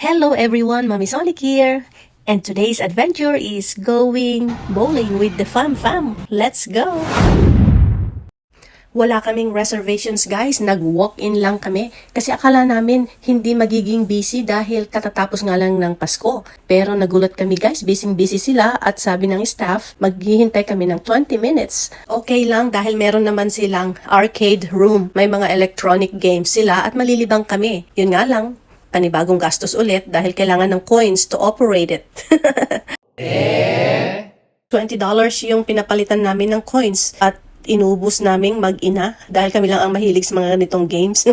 Hello everyone, Mami Sonic here. And today's adventure is going bowling with the fam. Let's go! Wala kaming reservations guys, nag-walk-in lang kami kasi akala namin hindi magiging busy dahil katatapos nga lang ng Pasko. Pero nagulat kami guys, busy sila at sabi ng staff, maghihintay kami ng 20 minutes. Okay lang dahil meron naman silang arcade room, may mga electronic games sila at malilibang kami. Yun nga lang, panibagong gastos ulit dahil kailangan ng coins to operate it. $20 yung pinapalitan namin ng coins at inubos naming mag-ina dahil kami lang ang mahilig sa mga ganitong games.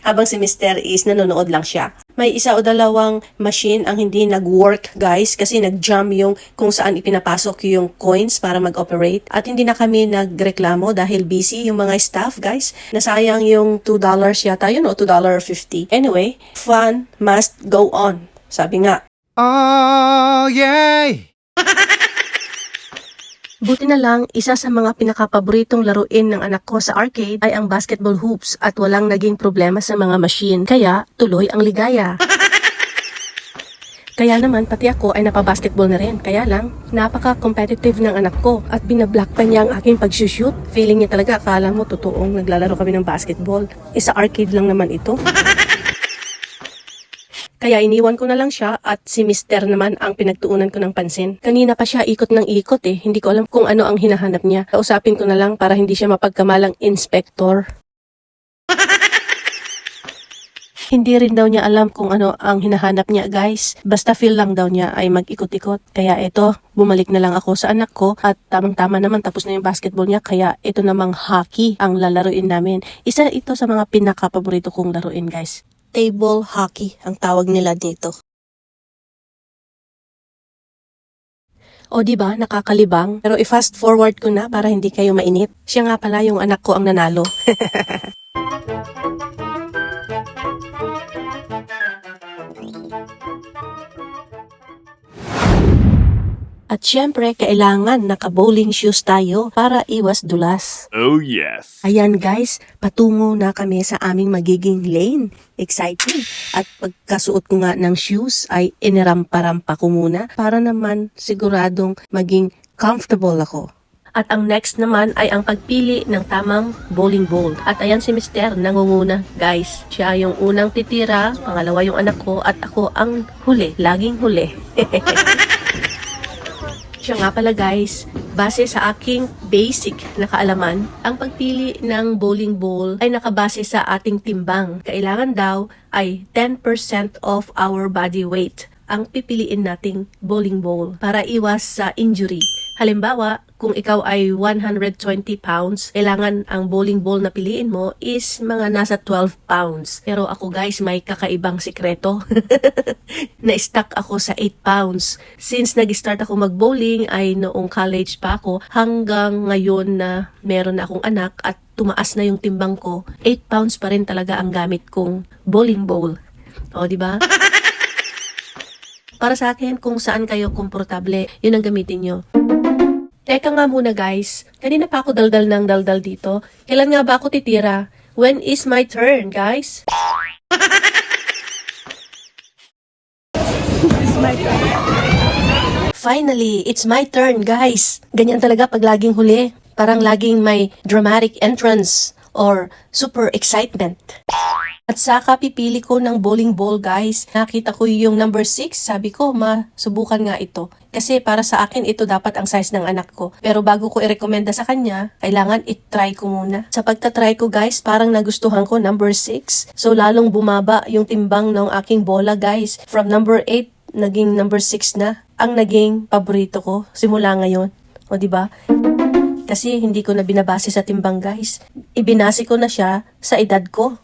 Habang si Mr. is nanonood lang siya. May isa o dalawang machine ang hindi nag-work guys kasi nag-jam yung kung saan ipinapasok yung coins para mag-operate. At hindi na kami nagreklamo dahil busy yung mga staff guys. Nasayang yung $2 yata yun o $2.50. Anyway, fun must go on. Sabi nga. Oh, yay! Buti na lang, isa sa mga pinakapaboritong laruin ng anak ko sa arcade ay ang basketball hoops at walang naging problema sa mga machine, kaya tuloy ang ligaya. Kaya naman, pati ako ay napabasketball na rin, kaya lang, napaka-competitive ng anak ko at binablock pa niya ang aking pag-shoot. Feeling niya talaga, akala mo totoong naglalaro kami ng basketball. Isa arcade lang naman ito. Kaya iniwan ko na lang siya at si Mr. naman ang pinagtuunan ko ng pansin. Kanina pa siya ikot ng ikot eh. Hindi ko alam kung ano ang hinahanap niya. Kausapin ko na lang para hindi siya mapagkamalang inspector. Hindi rin daw niya alam kung ano ang hinahanap niya guys. Basta feel lang daw niya ay mag-ikot-ikot. Kaya eto, bumalik na lang ako sa anak ko at tamang-tama naman tapos na yung basketball niya. Kaya ito namang hockey ang lalaruin namin. Isa ito sa mga pinaka-paborito kong laruin guys. Table hockey ang tawag nila dito. O diba, nakakalibang. Pero i-fast forward ko na para hindi kayo mainip. Siya nga pala yung anak ko ang nanalo. At syempre, kailangan naka-bowling shoes tayo para iwas dulas. Oh, yes. Ayan guys, patungo na kami sa aming magiging lane. Exciting! At pagkasuot ko nga ng shoes ay inirampa-rampa ko muna para naman siguradong maging comfortable ako. At ang next naman ay ang pagpili ng tamang bowling ball. At ayan si Mr. nangunguna guys. Siya yung unang titira, pangalawa yung anak ko at ako ang huli, laging huli. Siya nga pala guys, base sa aking basic na kaalaman, ang pagpili ng bowling ball ay nakabase sa ating timbang. Kailangan daw ay 10% of our body weight ang pipiliin nating bowling ball para iwas sa injury. Halimbawa, kung ikaw ay 120 pounds, kailangan ang bowling ball na piliin mo is mga nasa 12 pounds. Pero ako guys, may kakaibang sikreto. Na-stuck ako sa 8 pounds. Since nag-start ako mag-bowling ay noong college pa ako, hanggang ngayon na meron na akong anak at tumaas na yung timbang ko, 8 pounds pa rin talaga ang gamit kong bowling ball. O, diba? Para sa akin, kung saan kayo komportable, yun ang gamitin nyo. Teka nga muna guys, kanina pa ako daldal ng daldal dito. Kailan nga ba ako titira? When is my turn, guys? Finally, it's my turn, guys. Ganyan talaga pag laging huli. Parang laging may dramatic entrance or super excitement. At saka pipili ko ng bowling ball guys. Nakita ko yung number 6. Sabi ko, masubukan nga ito. Kasi para sa akin, ito dapat ang size ng anak ko. Pero bago ko i-recommenda sa kanya, kailangan i-try ko muna. Sa pagta-try ko guys, parang nagustuhan ko number 6. So lalong bumaba yung timbang ng aking bola guys. From number 8, naging number 6 na. Ang naging paborito ko simula ngayon. O diba? Kasi hindi ko na binabase sa timbang guys. Ibinase ko na siya sa edad ko.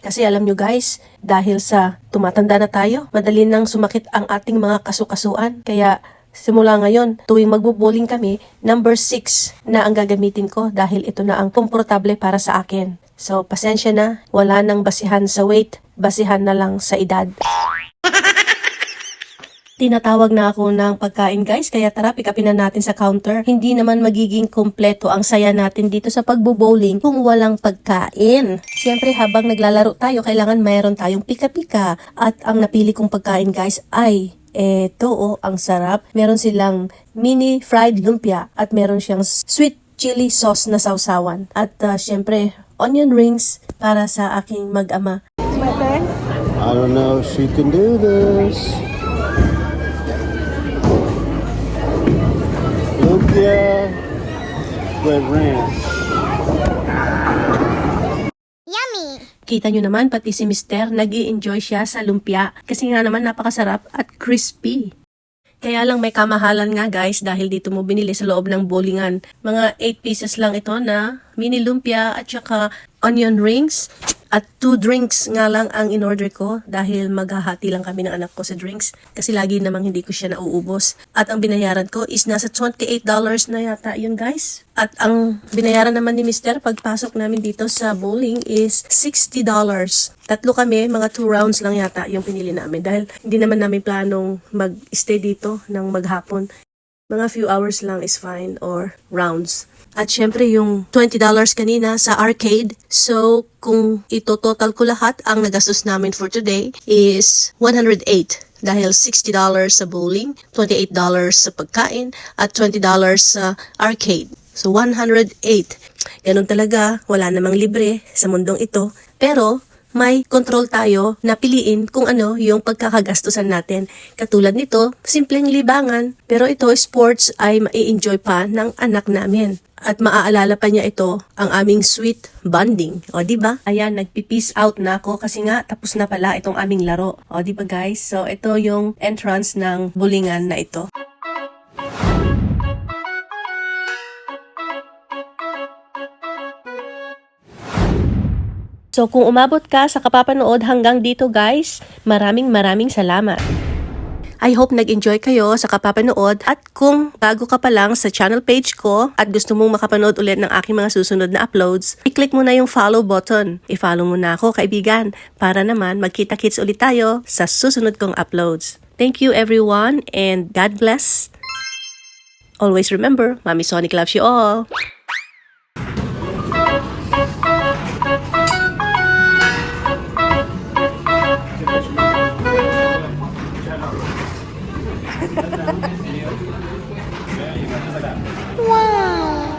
Kasi alam nyo guys, dahil sa tumatanda na tayo, madali nang sumakit ang ating mga kasukasuan. Kaya simula ngayon, tuwing magbo-bowling kami, number 6 na ang gagamitin ko dahil ito na ang komportable para sa akin. So pasensya na, wala nang basihan sa weight, basihan na lang sa edad. Tinatawag na ako ng pagkain guys, kaya tara pick-upin na natin sa counter. Hindi naman magiging kompleto ang saya natin dito sa pagbo-bowling kung walang pagkain. Siyempre habang naglalaro tayo, kailangan mayroon tayong pika-pika. At ang napili kong pagkain guys ay eto ang sarap. Meron silang mini fried lumpia at meron siyang sweet chili sauce na sausawan. At siyempre onion rings para sa aking mag-ama. I don't know if she can do this. Lumpia with ranch. Kita nyo naman, pati si Mister, nag-i-enjoy siya sa lumpia kasi nga naman napakasarap at crispy. Kaya lang may kamahalan nga guys dahil dito mo binili sa loob ng bowlingan. Mga 8 pieces lang ito na mini lumpia at saka onion rings. At 2 drinks nga lang ang in-order ko dahil maghahati lang kami ng anak ko sa drinks kasi lagi namang hindi ko siya nauubos. At ang binayaran ko is nasa $28 na yata yun guys. At ang binayaran naman ni Mr. pagpasok namin dito sa bowling is $60. Tatlo kami, mga 2 rounds lang yata yung pinili namin dahil hindi naman namin planong mag-stay dito ng maghapon. Mga few hours lang is fine or rounds. At syempre yung $20 kanina sa arcade. So kung ito-total ko lahat, ang nagastos namin for today is $108. Dahil $60 sa bowling, $28 sa pagkain, at $20 sa arcade. So 108. Ganun talaga, wala namang libre sa mundong ito. Pero may control tayo na piliin kung ano yung pagkakagastusan natin. Katulad nito, simpleng libangan. Pero ito, sports ay mai-enjoy pa ng anak namin. At maaalala pa niya ito, ang aming sweet bonding. O, diba? Ayan, nagpi-peace out na ako kasi nga tapos na pala itong aming laro. O, diba guys? So, ito yung entrance ng bowlingan na ito. So kung umabot ka sa kapapanood hanggang dito guys, maraming salamat. I hope nag-enjoy kayo sa kapapanood at kung bago ka pa lang sa channel page ko at gusto mong makapanood ulit ng aking mga susunod na uploads, i-click mo na yung follow button. I-follow mo na ako kaibigan para naman magkita-kits ulit tayo sa susunod kong uploads. Thank you everyone and God bless. Always remember, Mommy Sonic loves you all.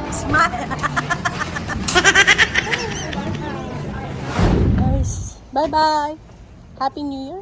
Smile. Guys, bye-bye. Happy New Year.